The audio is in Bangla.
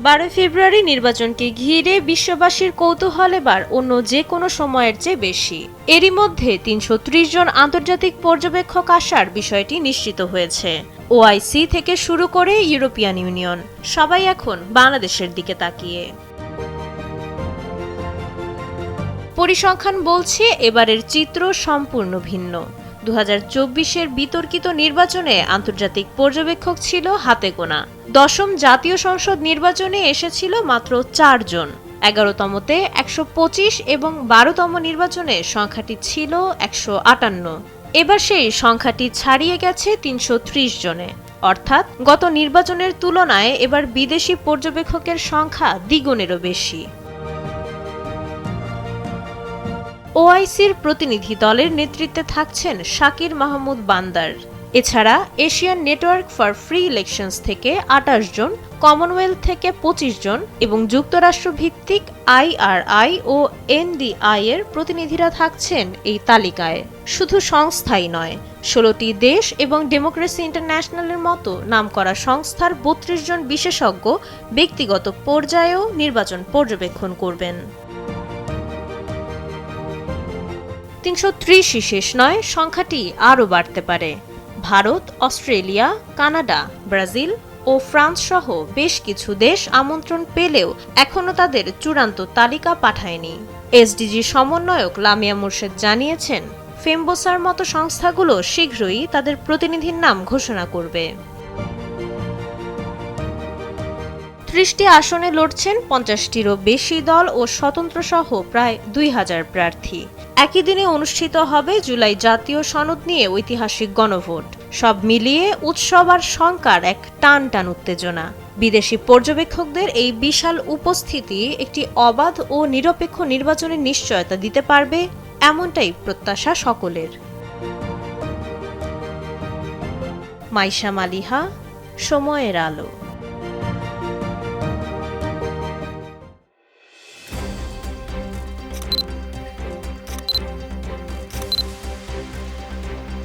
12 ফেব্রুয়ারি নির্বাচনকে ঘিরে বিশ্ববাসীর কৌতূহল এবার অন্য যে কোনো সময়ের চেয়ে বেশি। এরই মধ্যে ৩৩০ জন আন্তর্জাতিক পর্যবেক্ষক আসার বিষয়টি নিশ্চিত হয়েছে। ওআইসি থেকে শুরু করে ইউরোপিয়ান ইউনিয়ন সবাই এখন বাংলাদেশের দিকে তাকিয়ে। পরিসংখ্যান বলছে এবারের চিত্র সম্পূর্ণ ভিন্ন। 2024-এর বিতর্কিত নির্বাচনে আন্তর্জাতিক পর্যবেক্ষক ছিল হাতে গোনা। দশম জাতীয় সংসদ নির্বাচনে এসেছিল মাত্র 4 জন। 11তমতে 125 এবং 12তম নির্বাচনে সংখ্যাটি ছিল 158। এবার সেই সংখ্যাটি ছাড়িয়ে গেছে 330 জনে। অর্থাৎ গত নির্বাচনের তুলনায় এবার বিদেশি পর্যবেক্ষকের সংখ্যা দ্বিগুণেরও বেশি। ওআইসির প্রতিনিধি দলের নেতৃত্বে থাকছেন শাকির মাহমুদ বান্দার। এছাড়া Asian network for free elections থেকে 28 জন, কমনওয়েলথ থেকে 25 জন এবং যুক্তরাষ্ট্র ভিত্তিক IRI ও NDI এর প্রতিনিধিরা থাকছেন এই তালিকায়। শুধু সংস্থাই নয়, 16টি দেশ এবং ডেমোক্রেসি ইন্টারন্যাশনালের মতো নামকরা সংস্থার 32 জন বিশেষজ্ঞ ব্যক্তিগত পর্যায়েও নির্বাচন পর্যবেক্ষণ করবেন। 330ই শেষ নয়, সংখ্যাটি আরও বাড়তে পারে। ভারত, অস্ট্রেলিয়া, কানাডা, ব্রাজিল ও ফ্রান্স সহ বেশ কিছু দেশ আমন্ত্রণ পেলেও এখনও তাদের চূড়ান্ত তালিকা পাঠায়নি। এসডিজি সমন্বয়ক লামিয়া মোর্শেদ জানিয়েছেন, ফেমবোসার মতো সংস্থাগুলো শীঘ্রই তাদের প্রতিনিধির নাম ঘোষণা করবে। 30টি আসনে লড়ছেন 50টিরও বেশি দল ও স্বতন্ত্র সহ প্রায় 2000 প্রার্থী। একই দিনে অনুষ্ঠিত হবে জুলাই জাতীয় সনদ নিয়ে ঐতিহাসিক গণভোট। সব মিলিয়ে উৎসব আর শঙ্কার এক টান টান উত্তেজনা। বিদেশি পর্যবেক্ষকদের এই বিশাল উপস্থিতি একটি অবাধ ও নিরপেক্ষ নির্বাচনের নিশ্চয়তা দিতে পারবে, এমনটাই প্রত্যাশা সকলের। মাইশা মালিহা, সময়ের আলো।